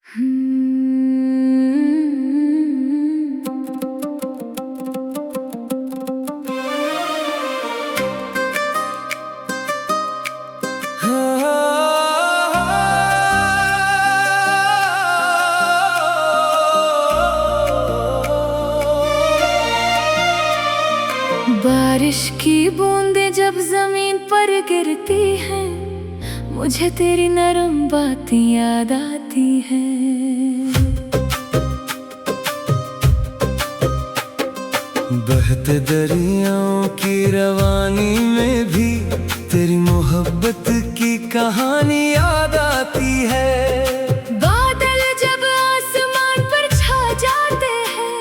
बारिश की बूंदें जब जमीन पर गिरती हैं, मुझे तेरी नरम बातें याद आती हैं। बहते दरियाओं की रवानी में भी तेरी मोहब्बत की कहानी याद आती है। बादल जब आसमान पर छा जाते हैं,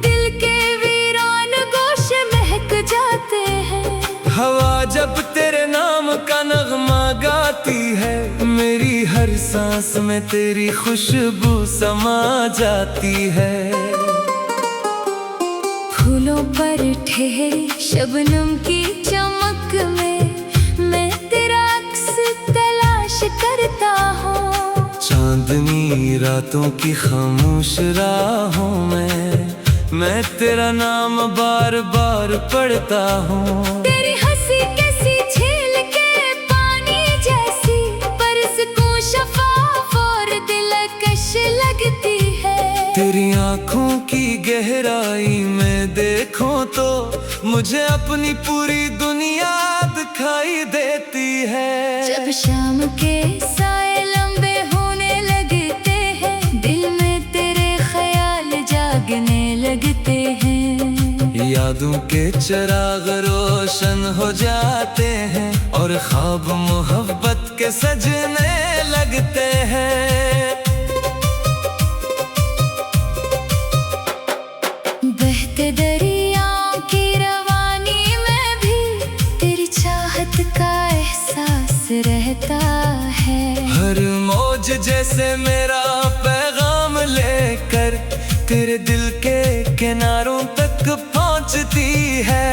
दिल के वीरान गोशे महक जाते हैं। हवा जब तेरे नाम का नगमा गाती है, मेरी हर सांस में तेरी खुशबू समा जाती है। फूलों पर ठहरी शबनम की चमक में मैं तेरा अक्स तलाश करता हूँ। चांदनी रातों की खामोश राहों में मैं तेरा नाम बार बार पढ़ता हूँ। तेरी हंसी कैसी झील के पानी जैसी, बरसकों शफाफ और दिलकश लगती है। तेरी आँखों की गहराई में देखूं तो मुझे अपनी पूरी दुनिया दिखाई देती है। जब शाम के साए लंबे होने लगते हैं, दिल में तेरे ख्याल जागने लगते हैं। यादों के चिराग रोशन हो जाते हैं और ख्वाब मोहब्बत के सजने लगते हैं। बहते दरियाओं की रवानी में भी तेरी चाहत का एहसास रहता है। हर मौज जैसे मेरा पैगाम लेकर तेरे दिल के किनारों तक पहुंचती है।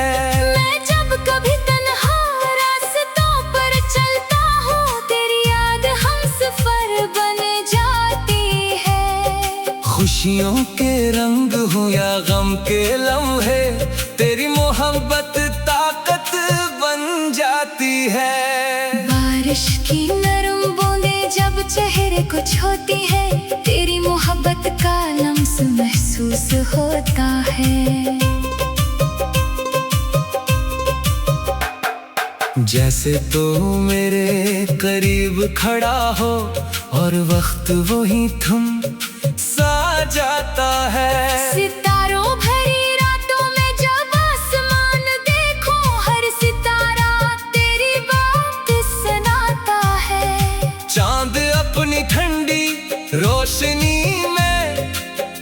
मैं जब कभी तन्हा रास्तों पर चलता हूँ, तेरी याद हमसफर बन जाती है। खुशियों के रंग हो या गम के लम्हे, तेरी मोहब्बत ताकत बन जाती है। बारिश की नरम बूंदें जब चेहरे को छूती है, तेरी मोहब्बत का लम्स महसूस होता है। जैसे तो मेरे करीब खड़ा हो और वक्त वो ही थम सा जाता है। सितारों भरी रातों में जब आसमान देखो, हर सितारा तेरी बात सुनाता है। चांद अपनी ठंडी रोशनी में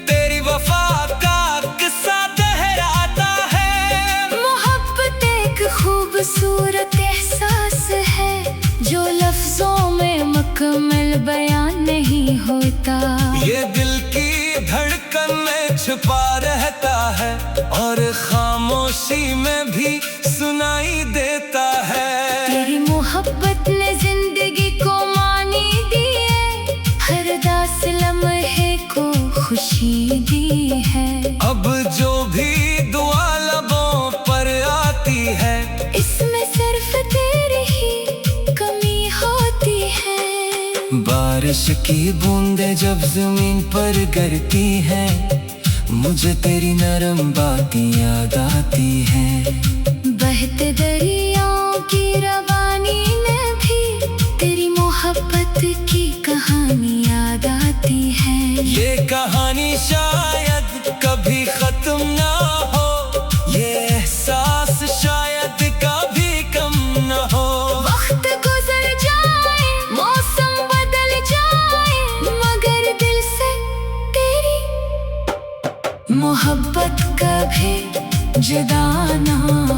तेरी वफा का किस्सा दोहराता है। मोहब्बत एक खूबसूरत एहसास है, जो लफ्जों में मुकम्मल बयान नहीं होता। ये दिल की धड़कन में छुपा रहता है और खामोशी में भी सुनाई देता है। तेरी मोहब्बत ने जिंदगी को मानी दी है, हर दास लम्हे को खुशी दी है। अब जो भी दुआ लबों पर आती है, इसमें सिर्फ तेरी ही कमी होती है। बारिश की बूंदें जब जमीन पर गिरती हैं, मुझे तेरी नरम बातें याद आती हैं। बहते दरियाओं की रवानी में भी तेरी मोहब्बत की कहानी याद आती है। ये कहानी शायद कभी खत्म ना हो, ये एहसास शायद कभी कम ना हो। वक्त गुजर जाए, मौसम बदल जाए, मगर दिल से तेरी मोहब्बत कभी जुदा ना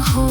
हो।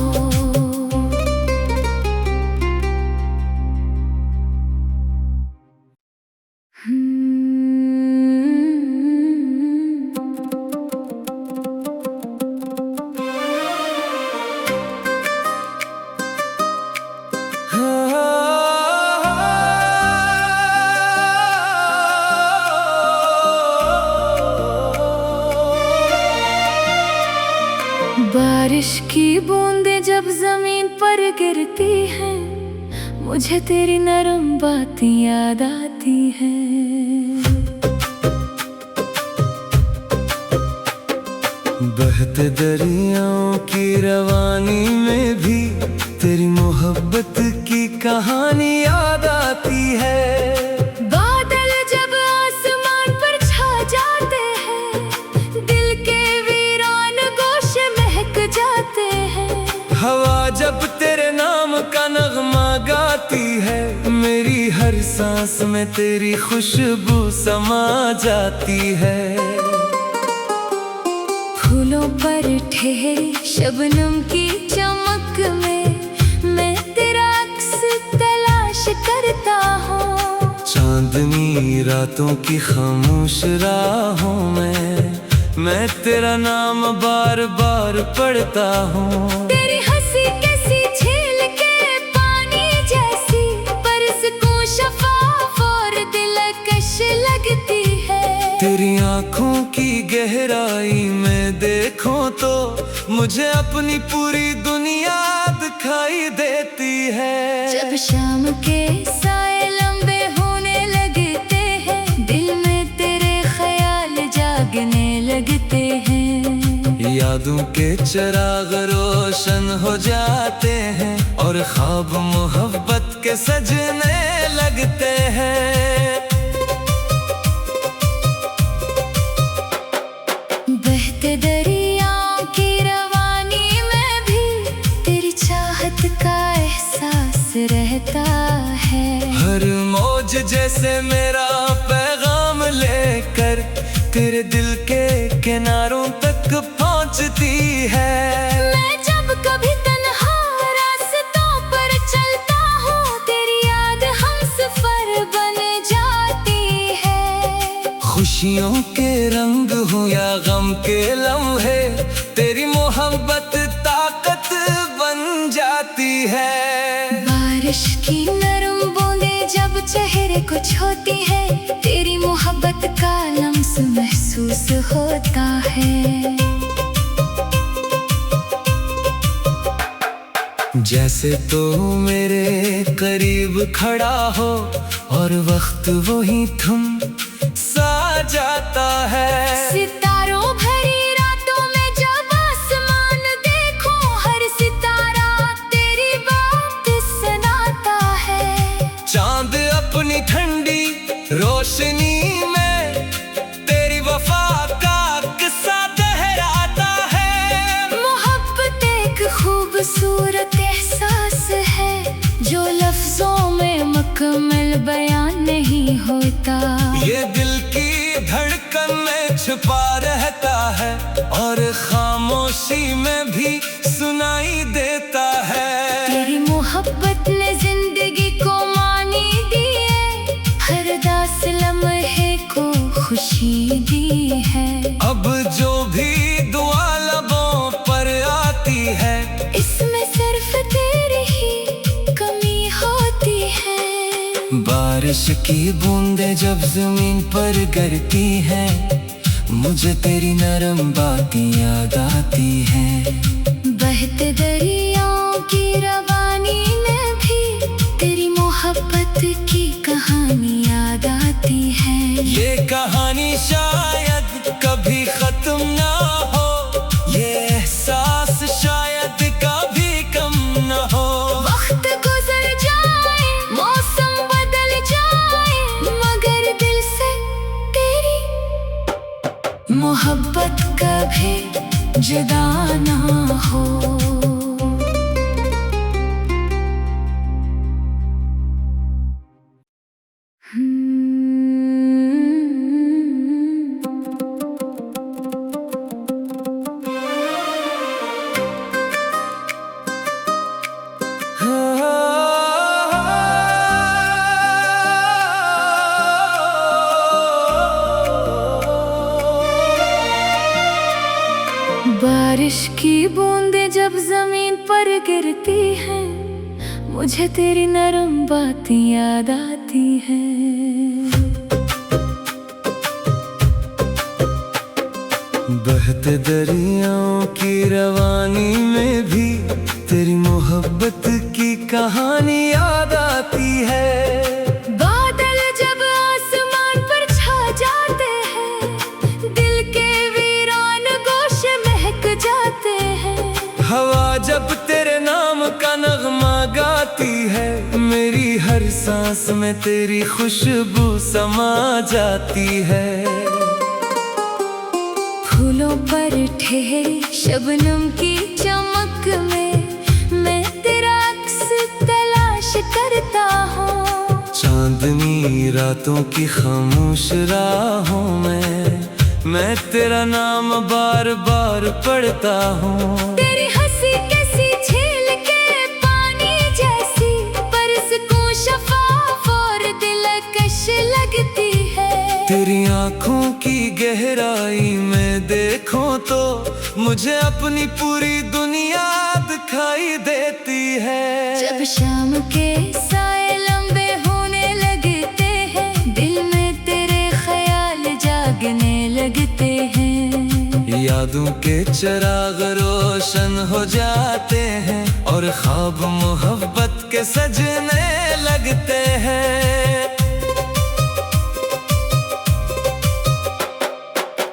बारिश की बूंदें जब जमीन पर गिरती हैं, मुझे तेरी नरम बातें याद आती हैं। बहते दरियाओं की रवानी में भी तेरी मोहब्बत की कहानी याद आती है। बादल जब आसमान पर छा जाते हैं, दिल के वीरान गोशे महक जाते हैं। हवा जब तेरे नाम का नगमा गाती है, मेरी हर सांस में तेरी खुशबू समा जाती है। फूलों पर ठहरी शबनम की चमक में मैं तेरा अक्स तलाश करता हूँ। चांदनी रातों की खामोश राहों में मैं तेरा नाम बार बार पढ़ता हूँ। तेरी हंसी कैसी झील के पानी जैसी, बरसकों शफाफ और दिलकश लगती है। तेरी आँखों की गहराई में देखूं तो मुझे अपनी पूरी दुनिया दिखाई देती है। जब शाम के साए लंबे होने लगते हैं, दिल में तेरे ख्याल जागने लगते हैं। यादों के चिराग रोशन हो जाते हैं और ख्वाब मोहब्बत के सजने लगते हैं। बहते दरियाओं की रवानी में भी तेरी चाहत का एहसास रहता है। हर मौज जैसे मेरा पैगाम लेकर तेरे दिल के किनारों तक पहुंचती है। मैं जब कभी तन्हा रास्तों पर चलता हूँ, तेरी याद हमसफर बन जाती है। खुशियों के रंग हो या गम के लम्हे, तेरी मोहब्बत ताकत बन जाती है। बारिश की नरम बूंदें जब चेहरे को छूती है, तेरी मोहब्बत का लम्स महसूस होता है। जैसे तो मेरे करीब खड़ा हो और वक्त वही थम सा जाता है। सितारों भरी रातों में जब आसमान देखो, हर सितारा तेरी बात सुनाता है। चांद अपनी ठंडी रोशनी में तेरी वफा का किस्सा दोहराता है। मोहब्बत एक खूबसूरत एहसास है, जो लफ्जों में मुकम्मल बयान नहीं होता। ये दिल की धड़कन में छुपा रहता है और खामोशी में भी सुनाई देता है। तेरी मोहब्बत ने जिंदगी को मानी दी है, हर दास लम्हे को खुशी दी है। अब जो भी दुआ लबों पर आती है, इसमें सिर्फ तेरी ही कमी होती है। बारिश की बूंदें जब जमीन पर गिरती हैं, मुझे तेरी नरम बातें याद आती हैं। बहते दरियाओं की रवानी में भी तेरी मोहब्बत की कहानी याद आती है। ये कहानी शायद कभी खत्म ना हो, ये एहसास शायद कभी कम ना हो। वक्त गुजर जाए, मौसम बदल जाए, मगर दिल से तेरी मोहब्बत कभी जुदा ना हो। बारिश की बूंदें जब जमीन पर गिरती हैं, मुझे तेरी नरम बातें याद आती हैं। बहते दरियाओं की रवानी में भी तेरी मोहब्बत की कहानी याद आती है। बादल जब आसमान पर छा जाते हैं, दिल के वीरान गोशे महक जाते हैं। हवा जब तेरे नाम का नगमा गाती है, मेरी हर सांस में तेरी खुशबू समा जाती है। फूलों पर ठहरी शबनम की चमक में मैं तेरा अक्स तलाश करता हूँ। चांदनी रातों की खामोश राहों में मैं तेरा नाम बार बार पढ़ता हूँ। तेरी हंसी कैसी झील के पानी जैसी, बरसकों शफाफ और दिलकश लगती है। तेरी आँखों की गहराई में देखूं तो मुझे अपनी पूरी दुनिया दिखाई देती है। जब शाम के साए लंबे होने लगते हैं, दिल में तेरे ख्याल जागने लगते हैं। यादों के चिराग रोशन हो जाते हैं और ख्वाब मोहब्बत के सजने लगते हैं।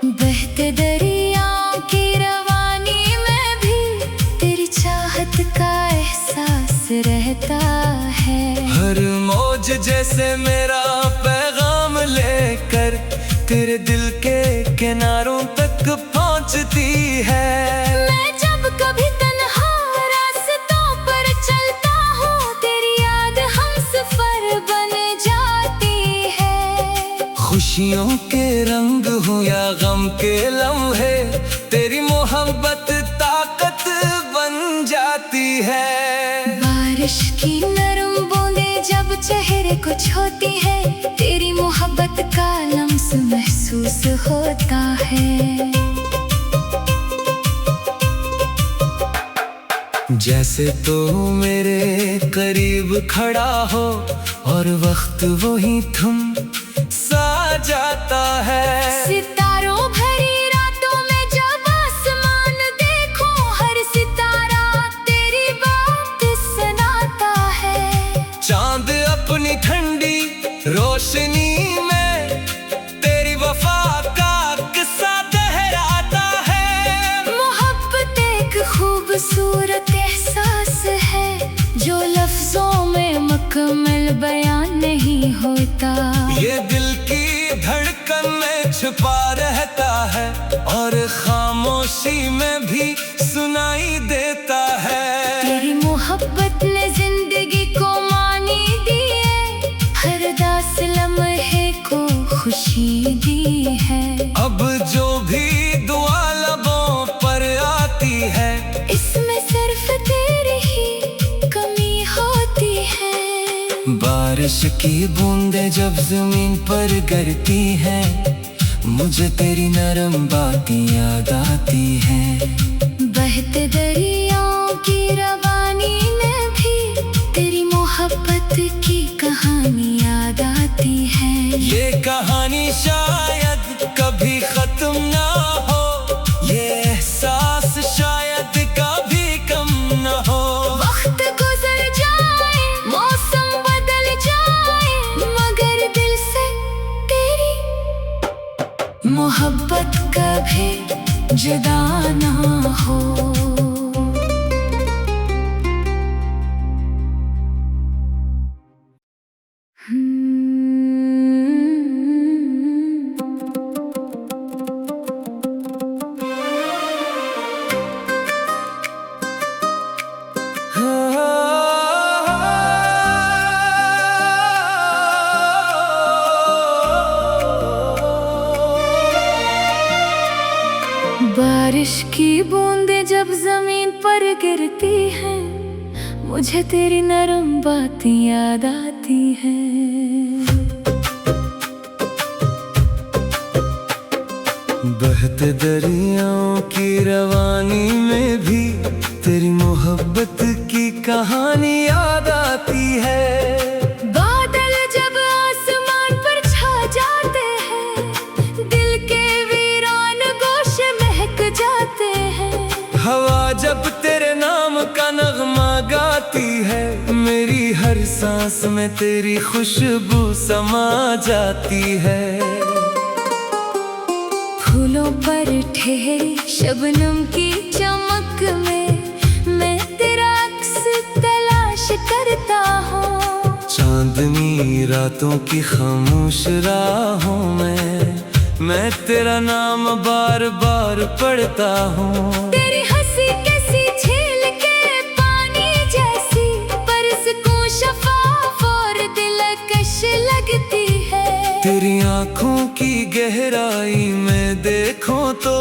बहते दरियाओं की रवानी में भी तेरी चाहत का एहसास रहता है। हर मौज जैसे मेरा पैगाम लेकर तेरे दिल के किनारों तक पहुंचती है। मैं जब कभी तन्हा रास्तों पर चलता हूँ, तेरी याद हमसफर बन जाती है। खुशियों के रंग हो या गम के लम्हे, तेरी मोहब्बत ताकत बन जाती है। बारिश की नरम बूंदें जब चेहरे को छूती है, तेरी मोहब्बत का लम्स महसूस होता है। जैसे तो मेरे करीब खड़ा हो और वक्त वही थम सा जाता है। सितारों भरी रातों में जब आसमान देखो, हर सितारा तेरी बात सुनाता है। चांद अपनी ठंडी रोशनी में तेरी वफा का किस्सा दोहराता है। मोहब्बत एक खूबसूरत एहसास है, जो लफ्जों में मुकम्मल बयान नहीं होता। ये दिल की धड़कन में छुपा रहता है और खामोशी में भी सुनाई देता है। तेरी मोहब्बत ने जिंदगी को मानी दी है, हर दास लम्हे को खुशी दी है। अब जो भी दुआ लबों पर आती है, इसमें सिर्फ तेरी ही कमी होती है। बारिश की बूंदें जब जमीन पर गिरती हैं, मुझे तेरी नरम बातें याद आती हैं। बहते दरियाओं की रवानी में भी तेरी मोहब्बत की कहानी याद आती है। ये कहानी शायद कभी खत्म ना हो, ये एहसास शायद कभी कम ना हो। वक्त गुजर जाए, मौसम बदल जाए, मगर दिल से तेरी मोहब्बत कभी जुदा ना हो। बारिश की बूंदें जब जमीन पर गिरती हैं, मुझे तेरी नरम बातें याद आती हैं। बहते दरियाओं की रवानी में भी तेरी मोहब्बत की कहानी याद आती है। बादल जब आसमान पर छा जाते हैं, दिल के वीरान गोशे महक सांस में तेरी खुशबू समा जाती है। फूलों पर ठहरी शबनम की चमक में मैं तेरा अक्स तलाश करता हूँ। चांदनी रातों की खामोश राहों में मैं तेरा नाम बार बार पढ़ता हूँ। तेरी हंसी कैसी झील के पानी जैसी, बरस को शफाफ और दिलकश लगती है। तेरी आँखों की गहराई में देखूं तो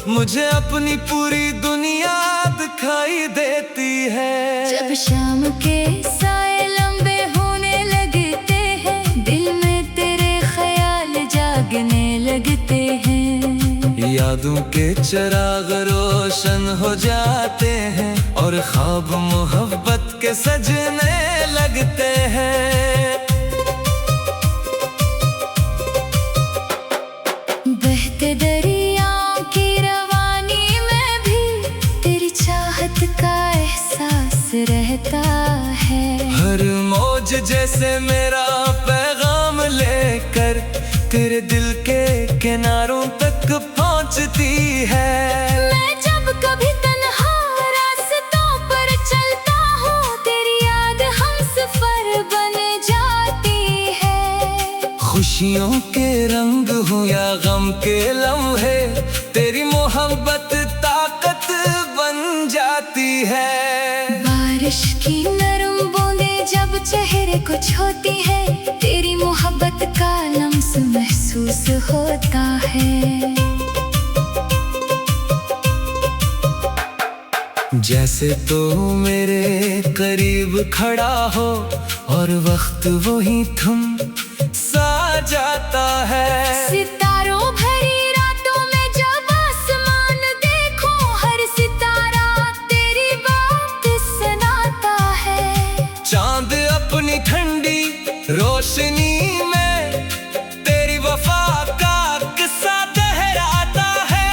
मुझे अपनी पूरी दुनिया दिखाई देती है। जब शाम के साए लंबे होने लगते हैं, दिल में तेरे ख्याल जागने लगते हैं। यादों के चिराग रोशन हो जाते हैं और ख्वाब मोहब्बत के सजने लगते हैं। बहते दरियाओं की रवानी में भी तेरी चाहत का एहसास रहता है। हर मौज जैसे मेरा पैगाम लेकर तेरे दिल के किनारों तक पहुंचती है। मैं जब कभी तन्हा रास्तों पर चलता हूँ, तेरी याद हमसफर बन जाती है। खुशियों के रंग हो या गम के लम्हे, तेरी मोहब्बत ताकत बन जाती है। बारिश की नरम बूंदें जब चेहरे को छूती है, तेरी मोहब्बत का लम्स महसूस होता है। जैसे तो मेरे करीब खड़ा हो और वक्त वही थम सा जाता है। सितारों भरी रातों में जब आसमान देखो, हर सितारा तेरी बात सुनाता है। चांद अपनी ठंडी रोशनी में तेरी वफा का किस्सा दोहराता है।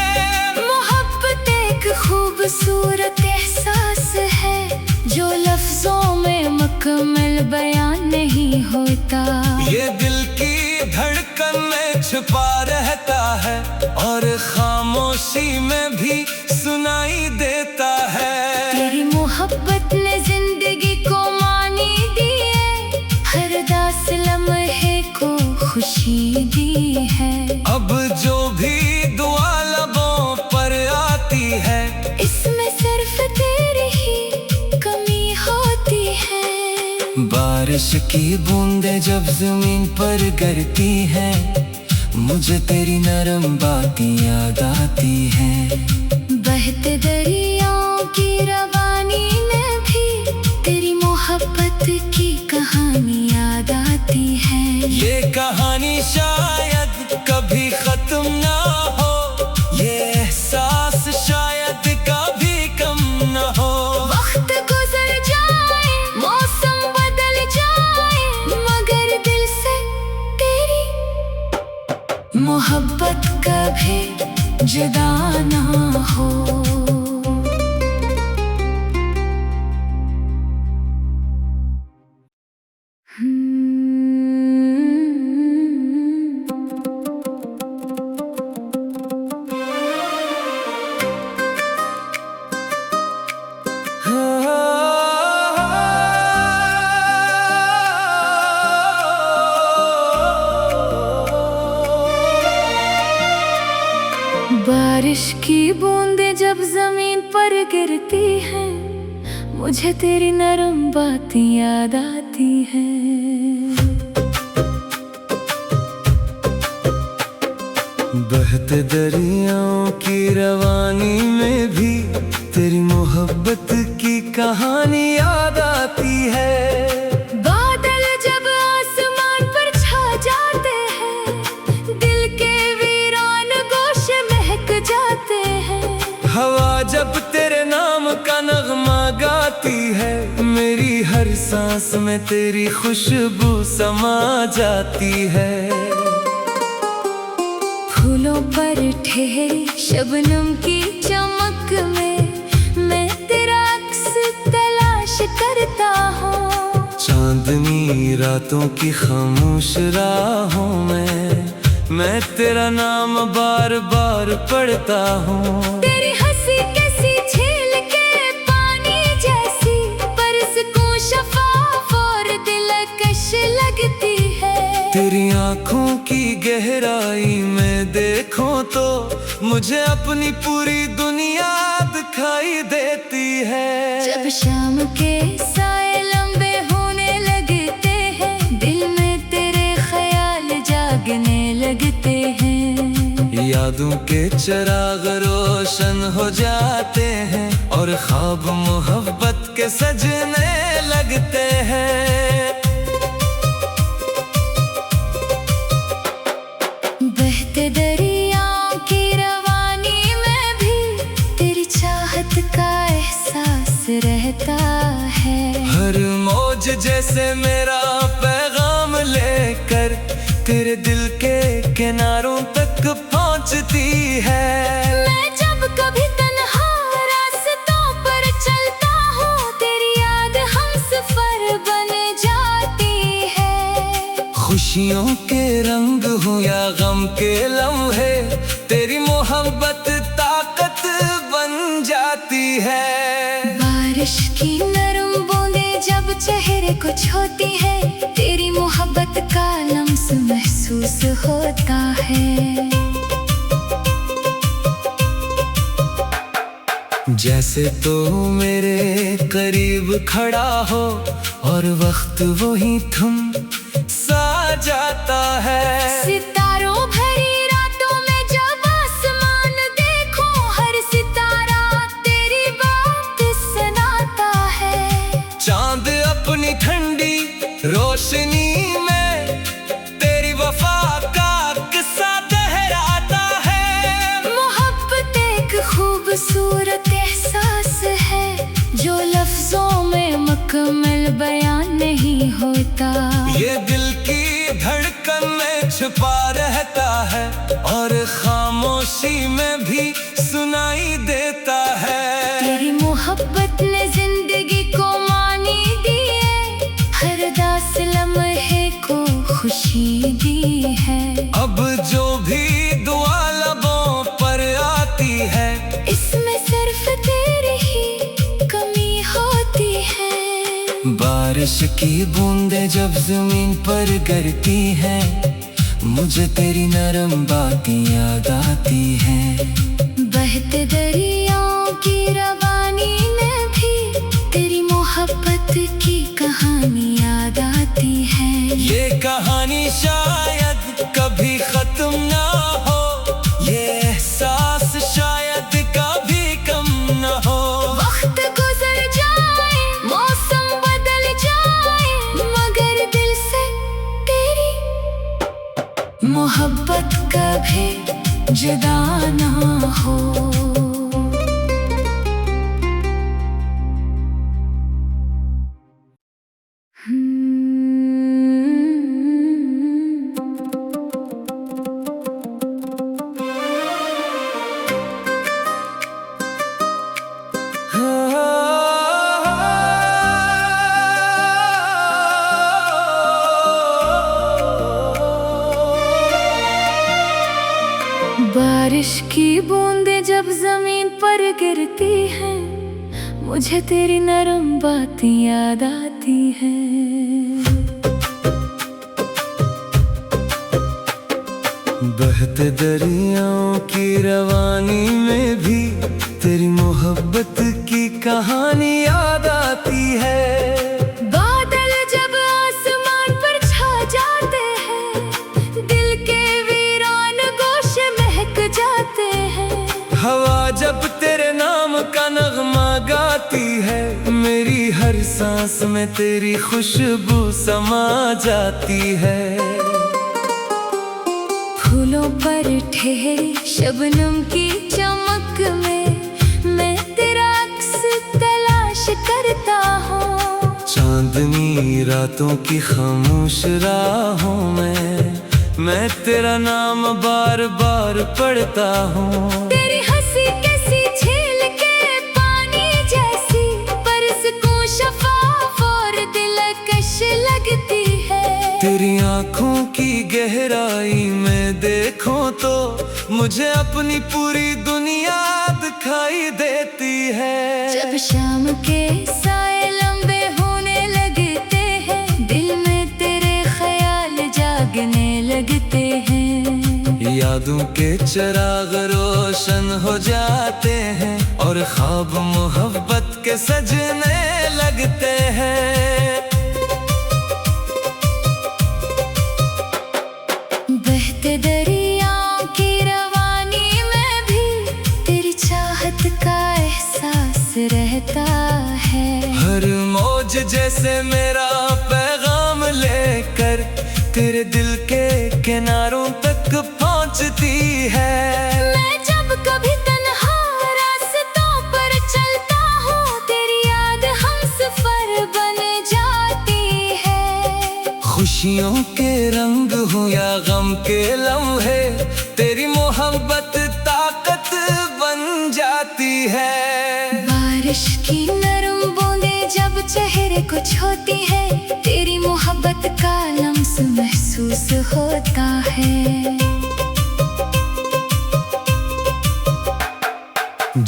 मोहब्बत एक खूबसूरत एहसास है, जो लफ्जों में मुकम्मल बयान नहीं होता। ये दिल की धड़कन में छुपा रहता है और खामोशी में भी सुनाई देता है। तेरी मोहब्बत ने जिंदगी को मानी दी है, हर दास लम्हे को खुशी दी है। अब जो भी दुआ लबों पर आती है, इसमें सिर्फ तेरी ही कमी होती है। बारिश की बूंदें जब जमीन पर गिरती हैं, मुझे तेरी नरम बातें याद आती हैं। बहते दरियाओं की रवानी में भी तेरी मोहब्बत की कहानी याद आती है। ये कहानी शायद कभी खत्म ना हो, ये एहसास शायद कभी कम ना हो। वक्त गुजर जाए, मौसम बदल जाए, मगर दिल से तेरी मोहब्बत कभी जुदा ना हो। बारिश की बूंदें जब जमीन पर गिरती हैं, मुझे तेरी नरम बातें याद आती हैं। बहते दरियाओं की रवानी में भी तेरी मोहब्बत की कहानी याद आती है। बादल जब आसमान पर छा जाते हैं, दिल के वीरान गोशे महक जाते हैं। हवा जब तेरे नाम का नगमा गाती है, मेरी हर सांस में तेरी खुशबू समा जाती है। फूलों पर ठहरी शबनम की चमक में मैं तेरा अक्स तलाश करता हूँ। चांदनी रातों की खामोश राहों में मैं तेरा नाम बार बार पढ़ता हूँ। तेरी हंसी कैसी झील के पानी जैसी, बरस को शफाफ और दिलकश लगती है। तेरी आँखों की गहराई में देखूं तो मुझे अपनी पूरी दुनिया दिखाई देती है। जब शाम के साए लंबे होने लगते हैं, दिल में तेरे ख्याल जागने लगते हैं। यादों के चिराग रोशन हो जाते हैं और ख्वाब मोहब्बत के सजने लगते हैं। बहते दरियाओं की रवानी में भी तेरी चाहत का एहसास रहता है। हर मौज जैसे मेरा पैगाम लेकर तेरे दिल के किनारों तक पहुंचती है। मैं जब कभी तन्हा रास्तों पर चलता हूँ, तेरी याद हमसफर बन जाती है। खुशियों के रंग हो या गम के लम्हे, तेरी मोहब्बत ताकत बन जाती है। बारिश की नरम बूंदें जब चेहरे को छूती है, तेरी मोहब्बत का लम्स महसूस होता है। जैसे तो मेरे करीब खड़ा हो और वक्त वही थम सा जाता है। सितारों भरी रातों में जब आसमान देखो, हर सितारा तेरी बात सुनाता है। चांद अपनी ठंडी रोशनी में तेरी वफा का किस्सा दोहराता है। मोहब्बत एक खूबसूरत एहसास है, जो लफ्जों में मुकम्मल बयान नहीं होता। ये दिल की धड़कन में छुपा रहता है और खामोशी में भी सुनाई देता है। तेरी मोहब्बत ने जिंदगी को मानी दी है, हर दास लम्हे को खुशी दी है। अब जो भी दुआ लबों पर आती है, इसमें सिर्फ तेरी ही कमी होती है। बारिश की बूंदें जब जमीन पर गिरती हैं, मुझे तेरी नरम बातें याद आती हैं। बहते दरियाओं की रवानी में भी तेरी मोहब्बत की कहानी याद आती है। ये कहानी शायद कभी खत्म ना हो, ये एहसास शायद कभी कम ना हो। वक्त गुजर जाए, मौसम बदल जाए, मगर दिल से तेरी मोहब्बत कभी जुदा ना हो। बारिश की बूंदें जब जमीन पर गिरती हैं, मुझे तेरी नरम बातें याद आती हैं। बहते दरियाओं की रवानी में भी तेरी मोहब्बत की कहानी याद आती है। बादल जब आसमान पर छा जाते हैं, दिल के वीरान गोशे महक जाते हैं। हवा जब तेरे नाम का नगमा गाती है, मेरी हर सांस में तेरी खुशबू समा जाती है। फूलों पर ठहरी शबनम की चमक में मैं तेरा अक्स तलाश करता हूँ। चांदनी रातों की खामोश राहों में मैं तेरा नाम बार बार पढ़ता हूँ। तेरी हंसी कैसी झील के पानी जैसी, बरस को शफाफ और दिलकश गहराई में देखूं तो मुझे अपनी पूरी दुनिया दिखाई देती है। जब शाम के साए लंबे होने लगते हैं, दिल में तेरे ख्याल जागने लगते हैं। यादों के चिराग रोशन हो जाते हैं और ख्वाब मोहब्बत के सजने लगते हैं। बहते दरियाओं की रवानी में भी तेरी चाहत का एहसास रहता है। हर मौज जैसे मेरा पैगाम लेकर तेरे दिल के किनारों तक पहुंचती है। मैं जब कभी तन्हा रास्तों पर चलता हूँ, तेरी याद हमसफर बन जाती है। खुशियों के रंग हो या गम के लम्हे, तेरी मोहब्बत ताकत बन जाती है। बारिश की नरम बूंदें जब चेहरे को छूती है, तेरी मोहब्बत का लम्स महसूस होता है।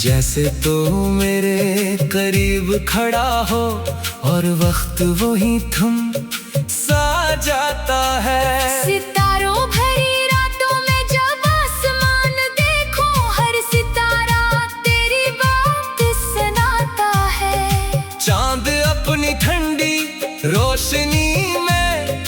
जैसे तो मेरे करीब खड़ा हो और वक्त वही थम सा जाता है। सितारों भरी रातों में जब आसमान देखो, हर सितारा तेरी बात सुनाता है। चांद अपनी ठंडी रोशनी में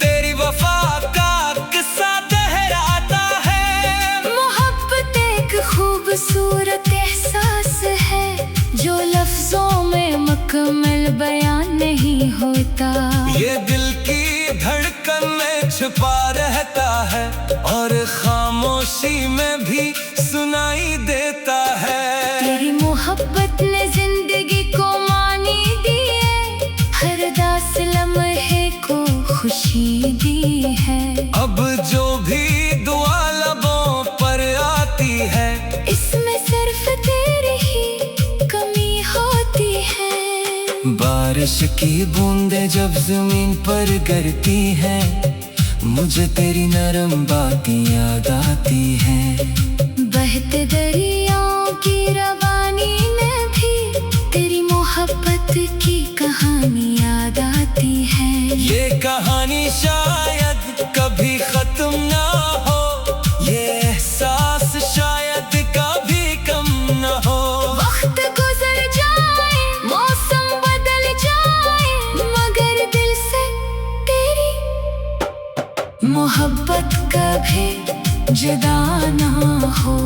तेरी वफा का किस्सा दोहराता है। मोहब्बत एक खूबसूरत एहसास है, जो लफ्जों में मुकम्मल बयान नहीं होता। ये दिल की धड़कन में छुपा रहता है और खामोशी में भी सुनाई देता है। तेरी मोहब्बत ने जिंदगी को मानी दी है, हर दास लम्हे को खुशी दी है। अब जो भी दुआ लबों पर आती है, इसमें सिर्फ तेरी ही कमी होती है। बारिश की बूंदें जब जमीन पर गिरती हैं, मुझे तेरी नरम बातें याद आती हैं। बहते दरियाओं की रवानी में भी तेरी मोहब्बत की कहानी याद आती है। ये कहानी शायद कभी खत्म ना हो, ये एहसास शायद कभी कम ना हो। वक्त गुजर जाए, मौसम बदल जाए, मगर दिल से तेरी मोहब्बत कभी जुदा ना हो।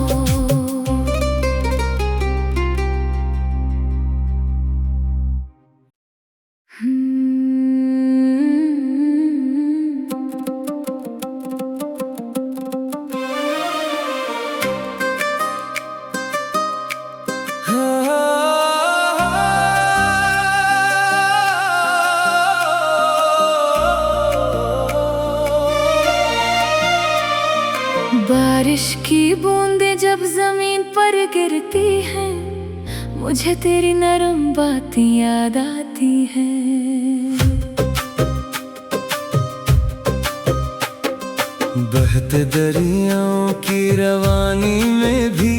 बारिश की बूंदें जब जमीन पर गिरती हैं, मुझे तेरी नरम बातें याद आती हैं। बहते दरियाओं की रवानी में भी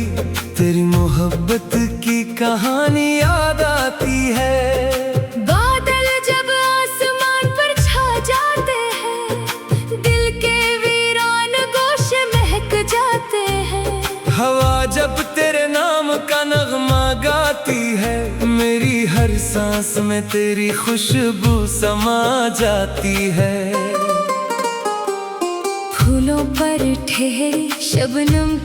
तेरी मोहब्बत की कहानी याद आती है। बादल जब आसमान पर छा जाते हैं, दिल के वीरान गोशे महक जाते हैं। हवा जब तेरे नाम का नगमा गाती है, मेरी हर सांस में तेरी खुशबू समा जाती है। फूलों पर ठहरी शबनम